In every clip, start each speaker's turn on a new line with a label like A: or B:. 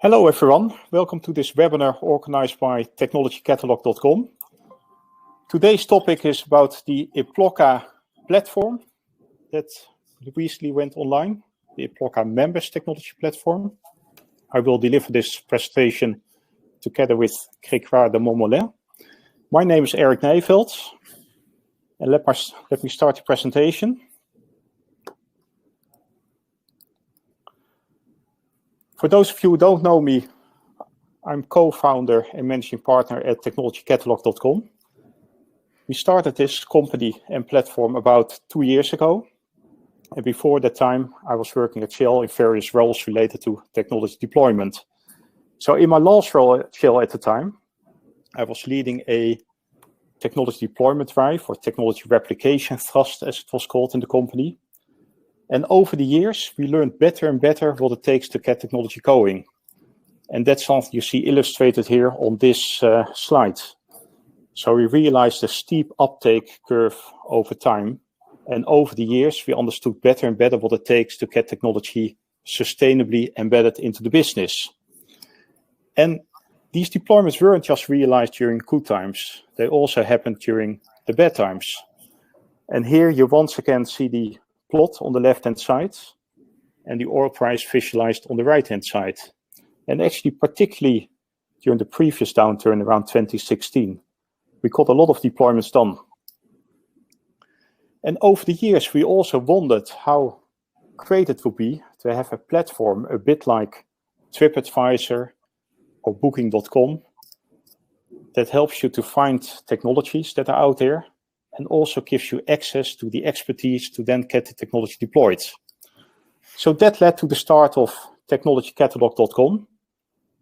A: Hello everyone, welcome to this webinar organized by TechnologyCatalogue.com. Today's topic is about the IPLOCA platform that recently went online, the IPLOCA Members Technology platform. I will deliver this presentation together with Grégoire de Montmolin. My name is Eric Nijveld, and let me start the presentation. For those of you who don't know me, I'm co-founder and managing partner at TechnologyCatalogue.com. We started this company and platform about 2 years ago. And before that time, I was working at Shell in various roles related to technology deployment. So in my last role at Shell at the time, I was leading a technology deployment drive or technology replication thrust, as it was called in the company. And over the years, we learned better and better what it takes to get technology going. And that's something you see illustrated here on this slide. So we realized the steep uptake curve over time. And over the years, we understood better and better what it takes to get technology sustainably embedded into the business. And these deployments weren't just realized during good times. They also happened during the bad times. And here you once again see the plot on the left-hand side and the oil price visualized on the right-hand side. And actually, particularly during the previous downturn around 2016, we got a lot of deployments done. And over the years, we also wondered how great it would be to have a platform a bit like TripAdvisor or Booking.com that helps you to find technologies that are out there and also gives you access to the expertise to then get the technology deployed. So that led to the start of TechnologyCatalogue.com.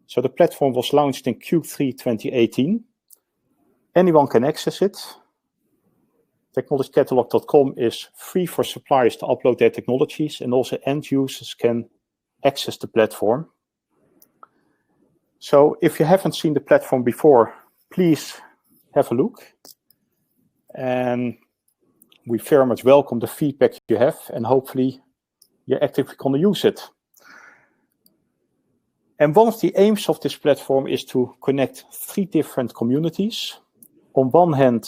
A: So the platform was launched in Q3 2018. Anyone can access it. TechnologyCatalogue.com is free for suppliers to upload their technologies, and also end users can access the platform. So if you haven't seen the platform before, please have a look. And we very much welcome the feedback you have, and hopefully you're actively going to use it. And one of the aims of this platform is to connect 3 different communities. On one hand,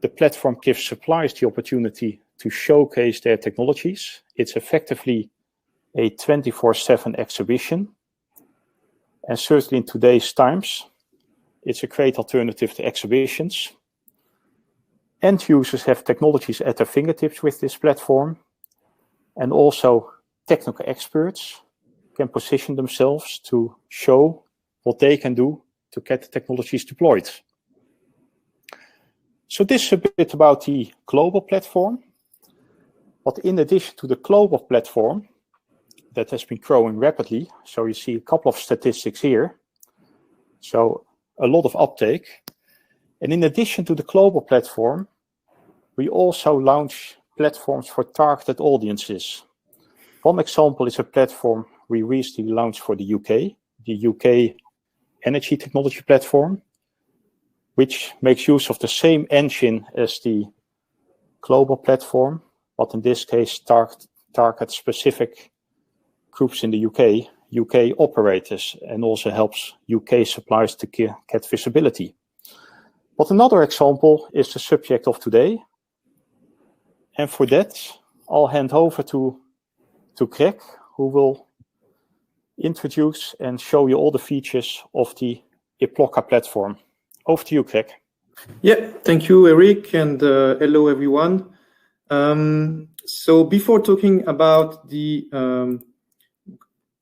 A: the platform gives suppliers the opportunity to showcase their technologies. It's effectively a 24/7 exhibition. And certainly in today's times, it's a great alternative to exhibitions. End users have technologies at their fingertips with this platform, and also technical experts can position themselves to show what they can do to get the technologies deployed. So this is a bit about the global platform. But in addition to the global platform that has been growing rapidly, so you see a couple of statistics here. So a lot of uptake. And in addition to the global platform, we also launch platforms for targeted audiences. One example is a platform we recently launched for the UK energy technology platform, which makes use of the same engine as the global platform, but in this case targets specific groups in the UK operators, and also helps UK suppliers to get visibility. But another example is the subject of today. And for that, I'll hand over to Greg, who will introduce and show you all the features of the IPLOCA platform. Over to you, Greg.
B: Yeah, thank you, Eric, and hello, everyone. So before talking about the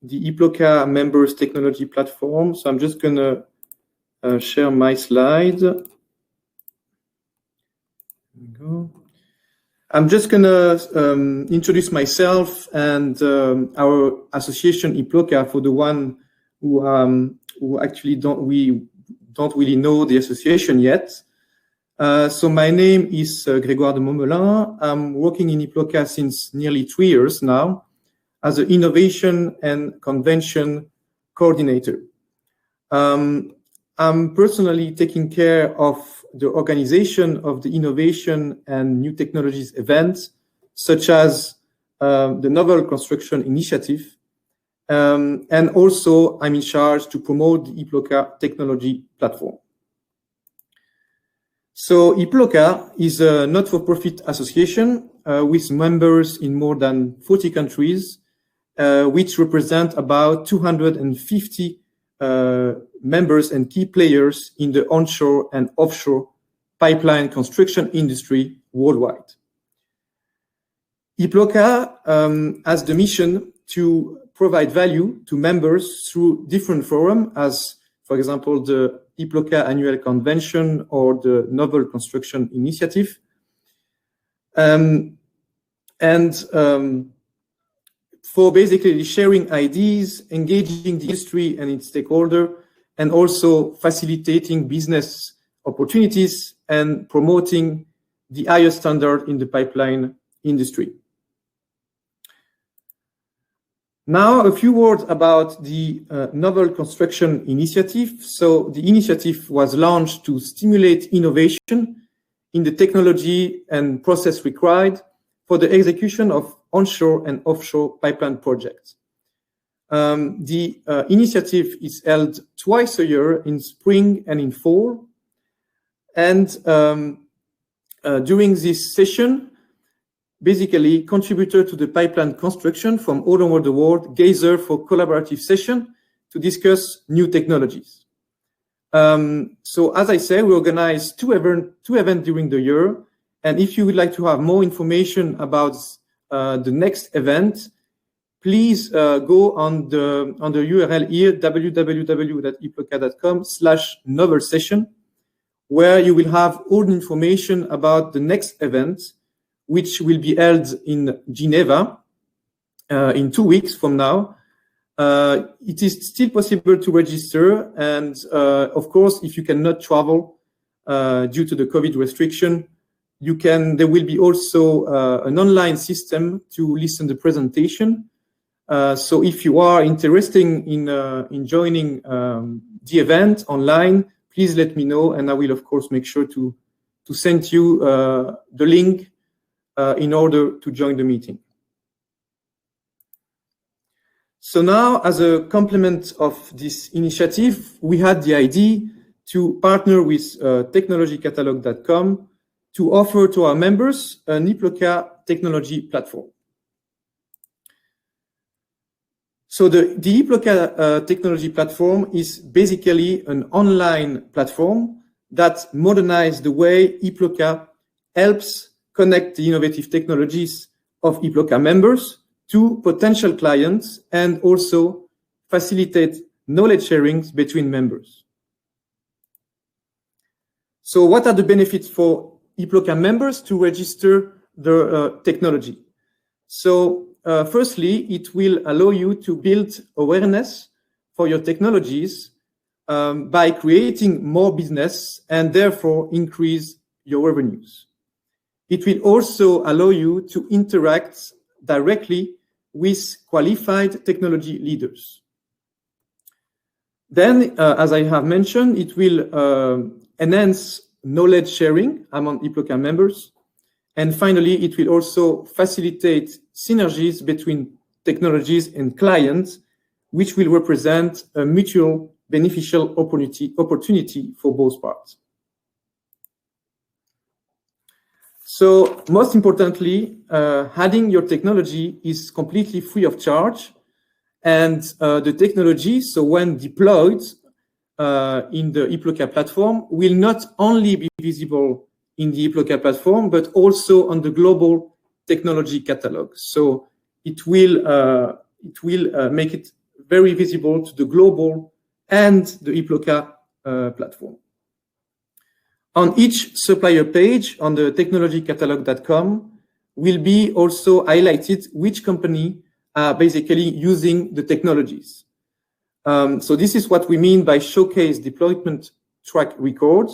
B: IPLOCA Members Technology platform, so I'm just going to share my slide. There we go. I'm just going to introduce myself and our association IPLOCA for the one who actually don't really know the association yet. So my name is Grégoire de Montmolin. I'm working in IPLOCA since nearly 3 years now as an innovation and convention coordinator. I'm personally taking care of the organization of the innovation and new technologies events, such as the Novel Construction Initiative And also, I'm in charge to promote the IPLOCA technology platform. So IPLOCA is a not-for-profit association with members in more than 40 countries, which represent about 250 members and key players in the onshore and offshore pipeline construction industry worldwide. IPLOCA has the mission to provide value to members through different forums, as, for example, the IPLOCA Annual Convention or the Novel Construction Initiative. For basically sharing ideas, engaging the industry and its stakeholder, and also facilitating business opportunities and promoting the highest standard in the pipeline industry. Now, a few words about the Novel Construction Initiative. So the initiative was launched to stimulate innovation in the technology and process required for the execution of onshore and offshore pipeline projects. The initiative is held twice a year in spring and in fall. And during this session, basically, contributors to the pipeline construction from all over the world gather for collaborative session to discuss new technologies. So as I say, we organize two events during the year. And if you would like to have more information about the next event, please go on the URL here, www.iploca.com/novel session, where you will have all the information about the next event, which will be held in Geneva in 2 weeks from now. It is still possible to register, and of course, if you cannot travel due to the COVID restriction, there will be also an online system to listen to the presentation. So if you are interested in joining the event online, please let me know, and I will of course make sure to send you the link in order to join the meeting. So now, as a complement of this initiative, we had the idea to partner with TechnologyCatalogue.com to offer to our members an IPLOCA technology platform. So the IPLOCA technology platform is basically an online platform that modernizes the way IPLOCA helps connect the innovative technologies of IPLOCA members to potential clients and also facilitate knowledge sharing between members. So what are the benefits for IPLOCA members to register their technology? So firstly, it will allow you to build awareness for your technologies by creating more business and therefore increase your revenues. It will also allow you to interact directly with qualified technology leaders. Then, as I have mentioned, it will enhance knowledge sharing among IPLOCA members. And finally, it will also facilitate synergies between technologies and clients, which will represent a mutual beneficial opportunity for both parts. So most importantly, adding your technology is completely free of charge. And the technology, so when deployed in the IPLOCA platform, will not only be visible in the IPLOCA platform, but also on the global technology catalog. So it will make it very visible to the global and the IPLOCA platform. On each supplier page on the TechnologyCatalogue.com will be also highlighted which company are basically using the technologies. So this is what we mean by showcase deployment track record.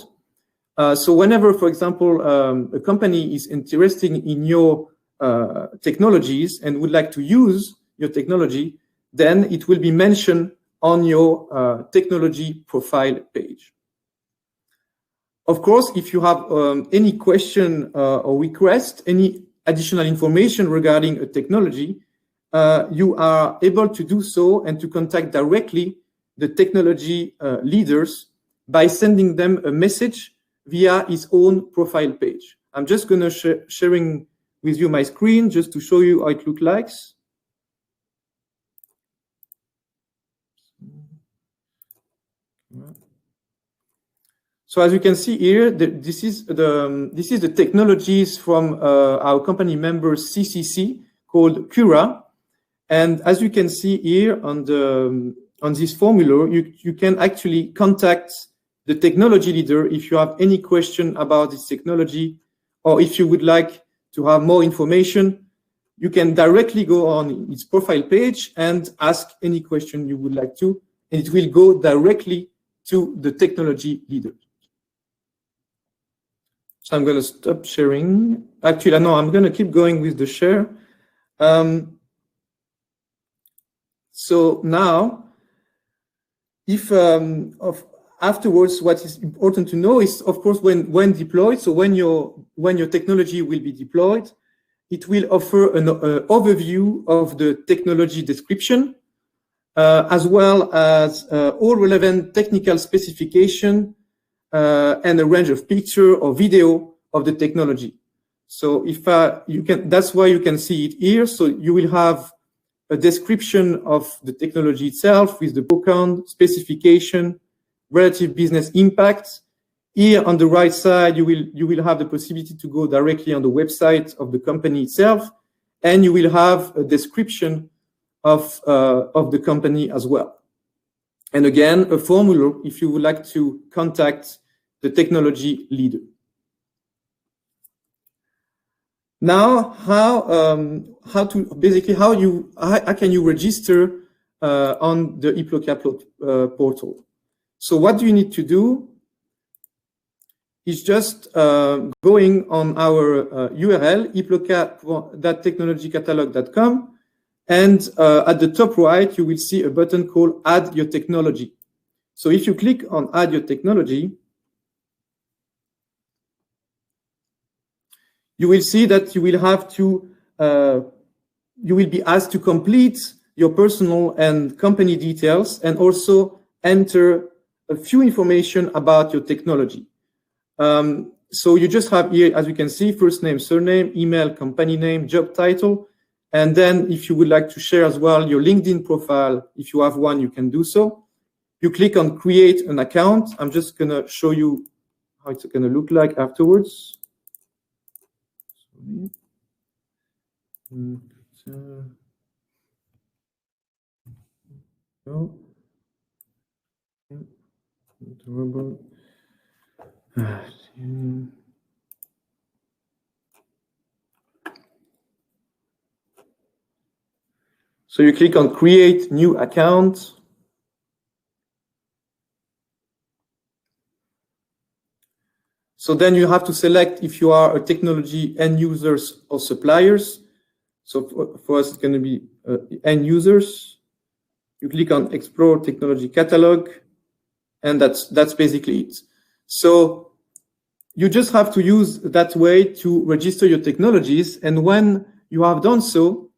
B: So whenever, for example, a company is interested in your technologies and would like to use your technology, then it will be mentioned on your technology profile page. Of course, if you have any question or request, any additional information regarding a technology, you are able to do so and to contact directly the technology leaders by sending them a message via his own profile page. I'm just going to sharing with you my screen just to show you how it looks like. So as you can see here, this is the technologies from our company members CCC called Cura, and as you can see here on this formula, you can actually contact the technology leader if you have any question about this technology, or if you would like to have more information. You can directly go on its profile page and ask any question you would like to, and it will go directly to the technology leader. So I'm going to stop sharing. Actually, no, I'm going to keep going with the share. So now, if afterwards, what is important to know is, of course, when deployed. So when your technology will be deployed, it will offer an overview of the technology description, as well as all relevant technical specification and a range of picture or video of the technology. So if you can, that's why you can see it here. So you will have a description of the technology itself with the background, specification, relative business impact. Here on the right side, you will have the possibility to go directly on the website of the company itself, and you will have a description of the company as well. And again, a formula if you would like to contact the technology leader. Now, how can you register on the IPLOCA portal? So what do you need to do is just going on our URL, iploca.technologycatalogue.com, and at the top right, you will see a button called Add Your Technology. So if you click on Add Your Technology, you will see that you will have to, you will be asked to complete your personal and company details and also enter a few information about your technology. So you just have here, as you can see, first name, surname, email, company name, job title. And then if you would like to share as well your LinkedIn profile, if you have one, you can do so. You click on create an account. I'm just going to show you how it's going to look like afterwards. So you click on create new account. So then you have to select if you are a technology end users or suppliers. So for us, it's going to be end users. You click on explore technology catalog, and that's basically it. So you just have to use that way to register your technologies. And when you have done so,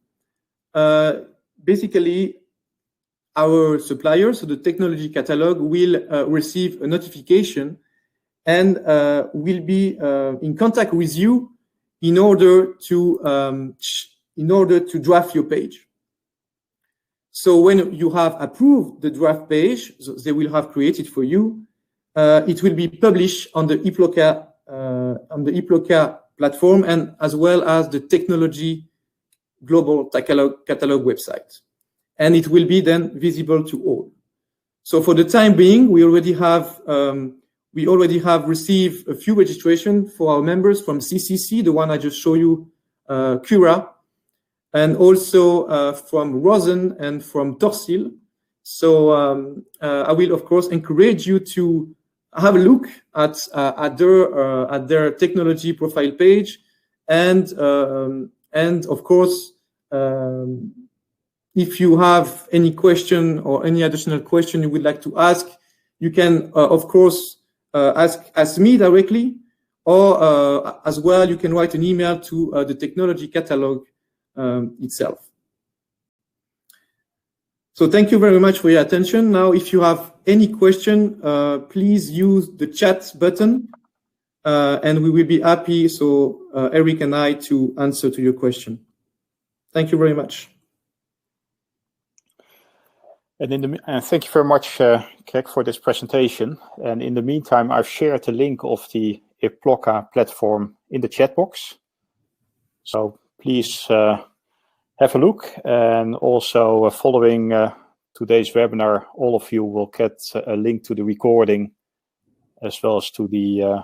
B: basically our suppliers, so the technology catalog, will receive a notification and will be in contact with you in order to draft your page. So when you have approved the draft page, so they will have created for you, it will be published on the IPLOCA platform, and as well as the Technology Global Catalog website. And it will be then visible to all. So for the time being, we already have received a few registration for our members from CCC, the one I just showed you, Cura, and also from Rosen and from Torsil. So I will, of course, encourage you to have a look at their technology profile page, and of course, if you have any question or any additional question you would like to ask, you can, of course, ask me directly, or as well, you can write an email to the Technology Catalog itself. So thank you very much for your attention. Now, if you have any question, please use the chat button, and we will be happy, so Eric and I, to answer to your question. Thank you very much.
A: And thank you very much, Greg, for this presentation. And in the meantime, I've shared the link of the IPLOCA platform in the chat box. So please have a look. And also following today's webinar, all of you will get a link to the recording as well as to the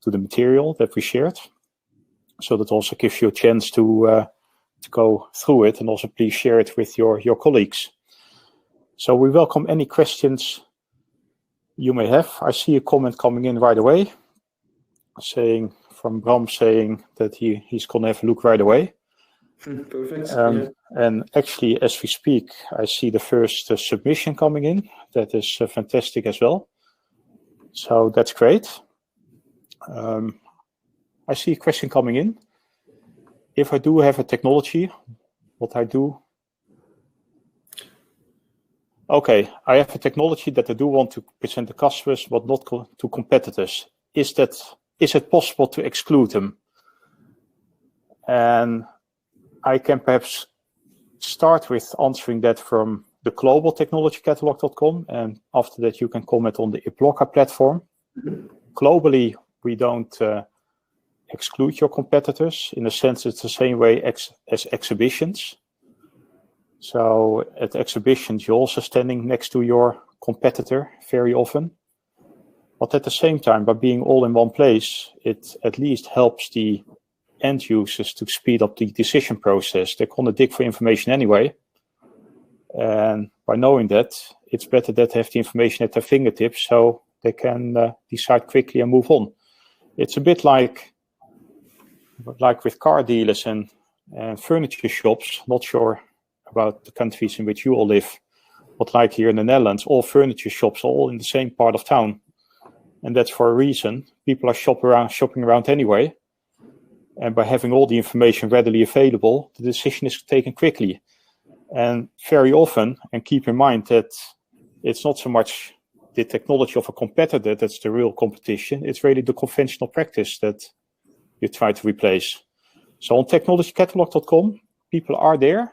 A: material that we shared. So that also gives you a chance to go through it, and also please share it with your colleagues. So we welcome any questions you may have. I see a comment coming in right away, from Bram saying that he's going to have a look right away.
B: Perfect.
A: And actually, as we speak, I see the first submission coming in. That is fantastic as well. So that's great. I see a question coming in. If I do have a technology, what I do? Okay, I have a technology that I do want to present to customers, but not to competitors. Is it possible to exclude them? And I can perhaps start with answering that from the global TechnologyCatalogue.com, and after that you can comment on the IPLOCA platform. Globally, we don't exclude your competitors. In a sense, it's the same way as exhibitions. So at exhibitions, you're also standing next to your competitor very often. But at the same time, by being all in one place, it at least helps the end users to speed up the decision process. They're going to dig for information anyway. And by knowing that, it's better that they have the information at their fingertips so they can decide quickly and move on. It's a bit like with car dealers and furniture shops. Not sure about the countries in which you all live, but like here in the Netherlands, all furniture shops are all in the same part of town. And that's for a reason. People are shopping around anyway. And by having all the information readily available, the decision is taken quickly. And very often, and keep in mind that it's not so much the technology of a competitor that's the real competition, it's really the conventional practice that you try to replace. So on TechnologyCatalogue.com, people are there.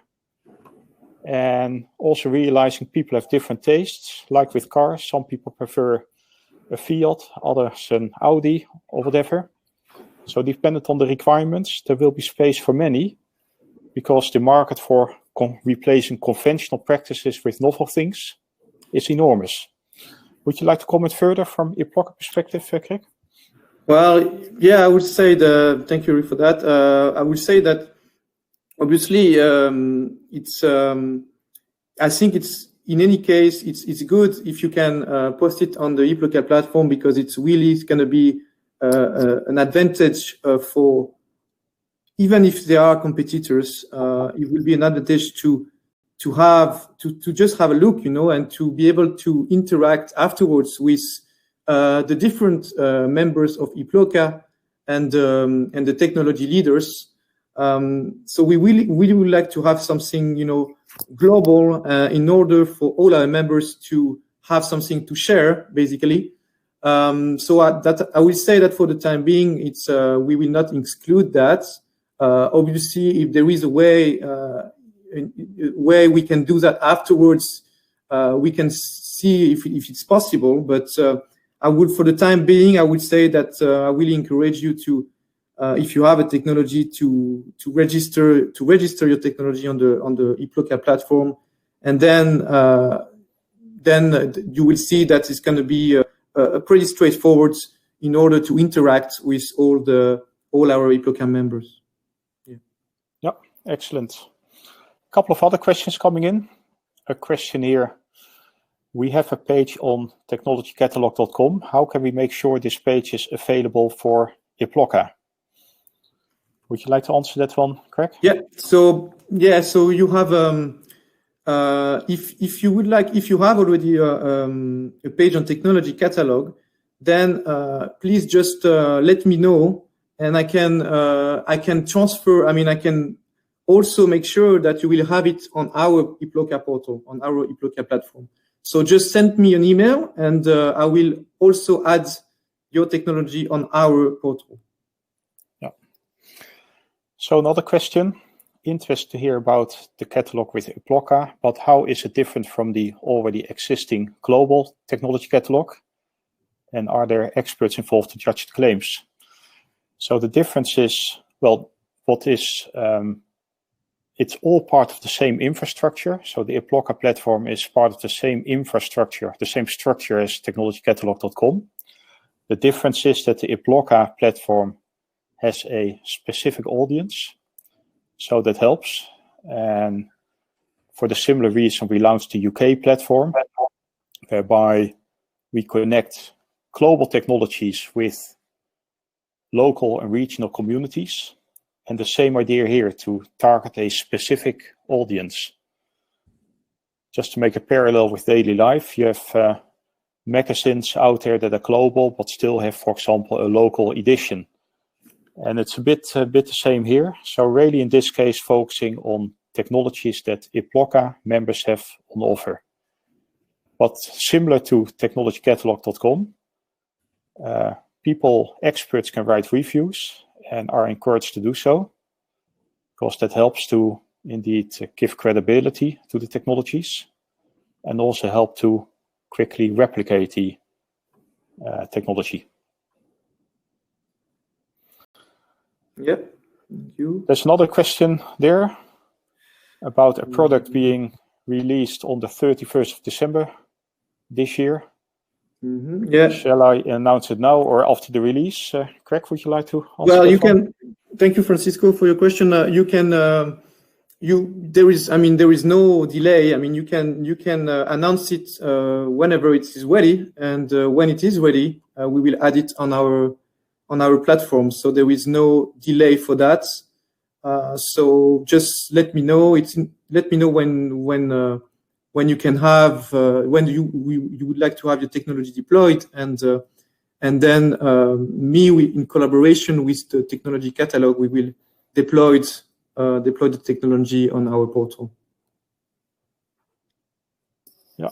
A: And also realizing people have different tastes, like with cars. Some people prefer a Fiat, others an Audi or whatever. So dependent on the requirements, there will be space for many, because the market for replacing conventional practices with novel things is enormous. Would you like to comment further from IPLOCA perspective, Greg?
B: Well, yeah, I would say thank you for that. I would say that obviously I think it's, in any case, it's good if you can post it on the IPLOCA platform, because it's really going to be an advantage for, even if there are competitors, it will be an advantage to just have a look, and to be able to interact afterwards with the different members of IPLOCA and the technology leaders. So we really would like to have something, global, in order for all our members to have something to share, basically. So I will say that for the time being, it's we will not exclude that. Obviously, if there is a way we can do that afterwards, we can see if it's possible. But I would, for the time being, I would say that I really encourage you to, if you have a technology, to register your technology on the IPLOCA platform, and then you will see that it's going to be pretty straightforward in order to interact with all our IPLOCA members.
A: Yeah, excellent. A couple of other questions coming in. A question here. We have a page on TechnologyCatalogue.com. How can we make sure this page is available for IPLOCA? Would you like to answer that one, Greg?
B: Yeah. So you have if you would like, if you have already a page on TechnologyCatalogue, then please just let me know, and I can transfer. I mean, I can also make sure that you will have it on our IPLOCA portal, on our IPLOCA platform. So just send me an email, and I will also add your technology on our portal.
A: Yeah. So another question. Interested to hear about the catalog with IPLOCA, but how is it different from the already existing global technology catalog? And are there experts involved to judge the claims? So the difference is, well, it's all part of the same infrastructure. So the IPLOCA platform is part of the same infrastructure, the same structure as TechnologyCatalogue.com. The difference is that the IPLOCA platform has a specific audience. So that helps. And for the similar reason, we launched the UK platform, whereby we connect global technologies with local and regional communities. And the same idea here, to target a specific audience. Just to make a parallel with daily life, you have magazines out there that are global, but still have, for example, a local edition. And it's a bit the same here. So really, in this case, focusing on technologies that IPLOCA members have on offer. But similar to TechnologyCatalogue.com, experts can write reviews and are encouraged to do so, because that helps to indeed give credibility to the technologies and also help to quickly replicate the technology.
B: Yep. Thank you.
A: There's another question there about a product being released on the 31st of December this year.
B: Yeah.
A: Shall I announce it now or after the release? Craig, would you like to answer?
B: Well, you can. Thank you, Francisco, for your question. You can. There is no delay. I mean, you can announce it whenever it is ready, and when it is ready, we will add it on our platform. So there is no delay for that. So just let me know. Let me know when you can have when you would like to have your technology deployed, and then in collaboration with the technology catalog, we will deploy the technology on our portal.
A: Yeah.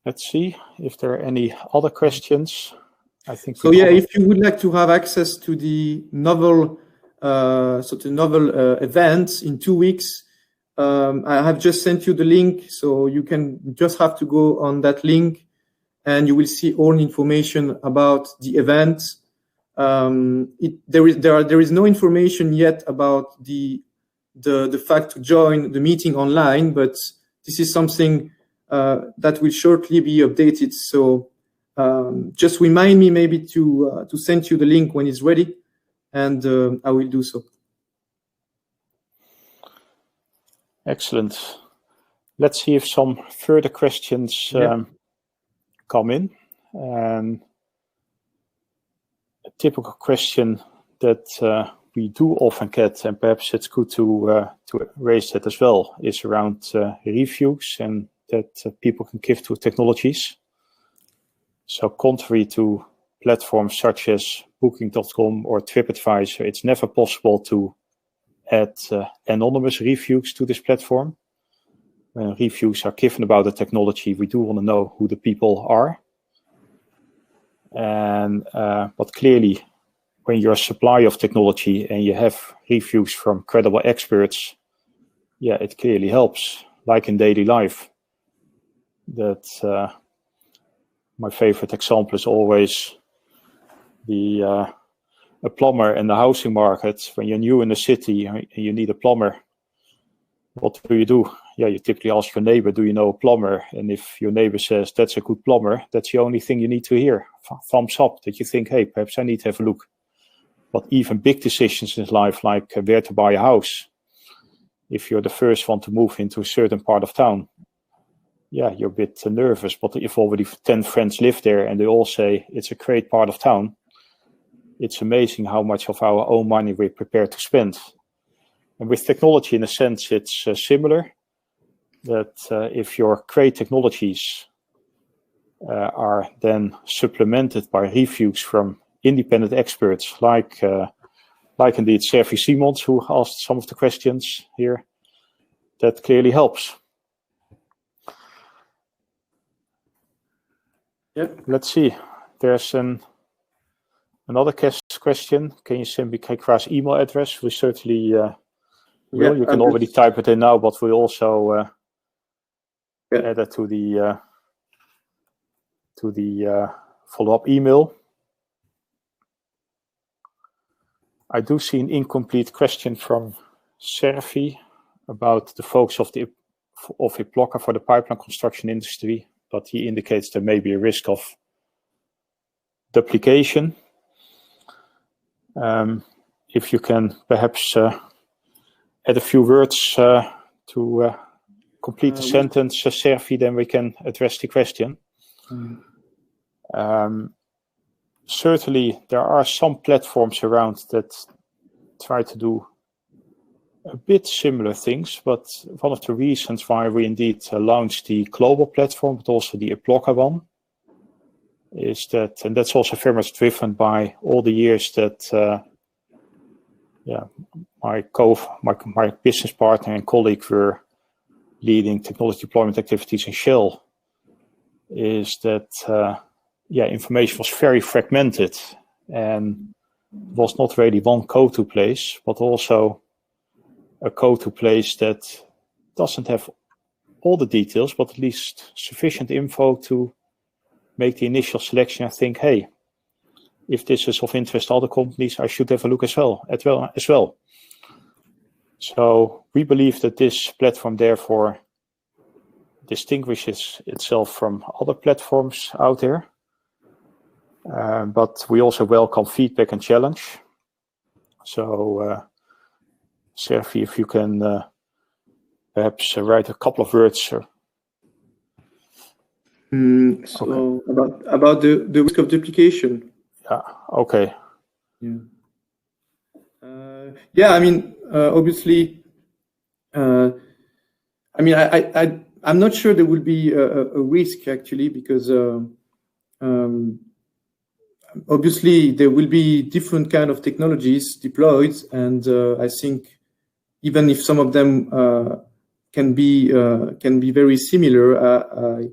A: Let's see if there are any other questions. I think
B: so. Yeah, if you would like to have access to the novel, event in 2 weeks, I have just sent you the link, so you can just have to go on that link, and you will see all information about the event. There is no information yet about the fact to join the meeting online, but this is something that will shortly be updated. So just remind me maybe to send you the link when it's ready, and I will do so.
A: Excellent. Let's see if some further questions come in. A typical question that we do often get, and perhaps it's good to raise that as well, is around reviews and that people can give to technologies. So contrary to platforms such as Booking.com or TripAdvisor, it's never possible to add anonymous reviews to this platform. When reviews are given about the technology, we do want to know who the people are. And but clearly, when you're a supplier of technology and you have reviews from credible experts, yeah, it clearly helps. Like in daily life, that my favorite example is always a plumber in the housing market. When you're new in the city and you need a plumber, what do? Yeah, you typically ask your neighbor, do you know a plumber? And if your neighbor says that's a good plumber, that's the only thing you need to hear. Thumbs up, that you think, hey, perhaps I need to have a look. But even big decisions in life, like where to buy a house, if you're the first one to move into a certain part of town, yeah, you're a bit nervous. But if already 10 friends live there and they all say it's a great part of town, it's amazing how much of our own money we're prepared to spend. And with technology, in a sense, it's similar. That if your great technologies are then supplemented by reviews from independent experts like like indeed Servi Simons, who asked some of the questions here. That clearly helps.
B: Yep.
A: Let's see. There's another question. Can you send me Kekwa's email address? We certainly will.
B: Yeah,
A: You can already type it in now, but we'll also add it to the follow-up email. I do see an incomplete question from Servi about the focus of IPLOCA for the pipeline construction industry, but he indicates there may be a risk of duplication. If you can perhaps add a few words to complete the sentence, Servi, then we can address the question. Certainly, there are some platforms around that try to do a bit similar things, but one of the reasons why we indeed launched the global platform, but also the IPLOCA one, is that, and that's also very much driven by all the years that my business partner and colleague were leading technology deployment activities in Shell, is that information was very fragmented and was not really one go-to place, but also a go-to place that doesn't have all the details, but at least sufficient info to make the initial selection. I think, hey, if this is of interest to other companies, I should have a look as well. So we believe that this platform therefore distinguishes itself from other platforms out there. But we also welcome feedback and challenge. So, Servi, if you can perhaps write a couple of words.
B: So about the risk of duplication.
A: Yeah. Okay.
B: Yeah. I mean, obviously. I mean, I'm not sure there will be a risk actually, because obviously there will be different kind of technologies deployed, and I think even if some of them can be very similar,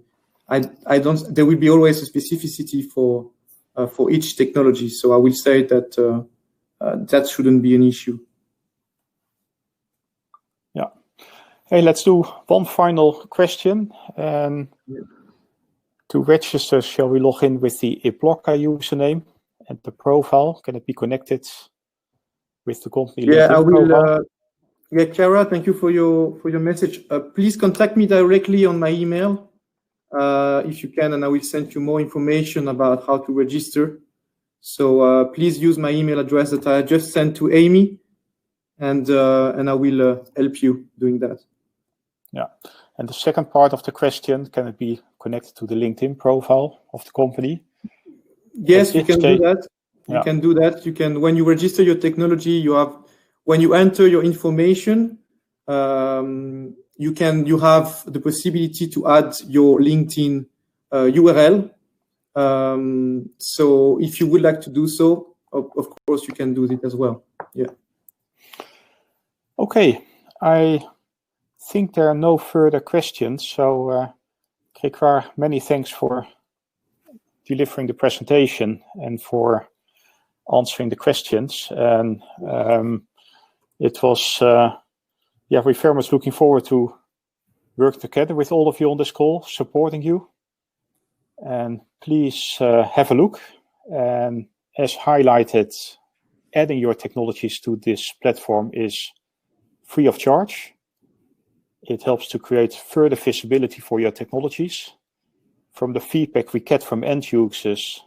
B: I don't. There will be always a specificity for each technology. So I will say that that shouldn't be an issue.
A: Yeah. Hey, let's do one final question. To register, shall we log in with the IPLOCA username and the profile? Can it be connected with the company?
B: Yeah, I will. Yeah, Clara, thank you for your message. Please contact me directly on my email if you can, and I will send you more information about how to register. So please use my email address that I just sent to Amy, and I will help you doing that. Yeah.
A: And the second part of the question, can it be connected to the LinkedIn profile of the company?
B: Yes, you can do that. You can do that. You can, when you register your technology, when you enter your information, you have the possibility to add your LinkedIn URL. So if you would like to do so, of course, you can do it as well. Yeah.
A: Okay. I think there are no further questions. So, Grégoire, many thanks for delivering the presentation and for answering the questions. And it was, we're very much looking forward to work together with all of you on this call, supporting you. And please have a look. And as highlighted, adding your technologies to this platform is free of charge. It helps to create further visibility for your technologies. From the feedback we get from end users,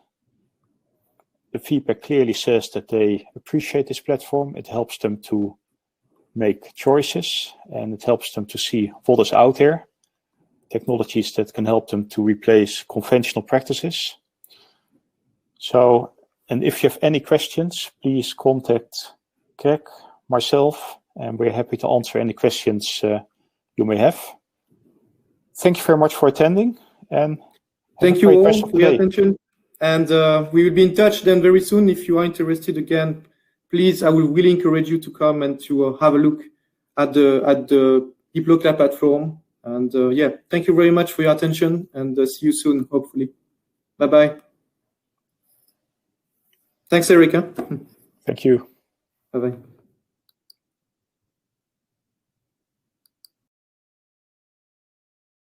A: the feedback clearly says that they appreciate this platform. It helps them to make choices, and it helps them to see what is out there, technologies that can help them to replace conventional practices. So, and if you have any questions, please contact Greg, myself, and we're happy to answer any questions you may have. Thank you very much for attending, and
B: thank you all for your attention. And we will be in touch then very soon. If you are interested again, please, I will really encourage you to come and to have a look at the IPLOCA platform. And yeah, thank you very much for your attention, and see you soon, hopefully. Bye-bye. Thanks, Erica.
A: Thank you.
B: Bye-bye.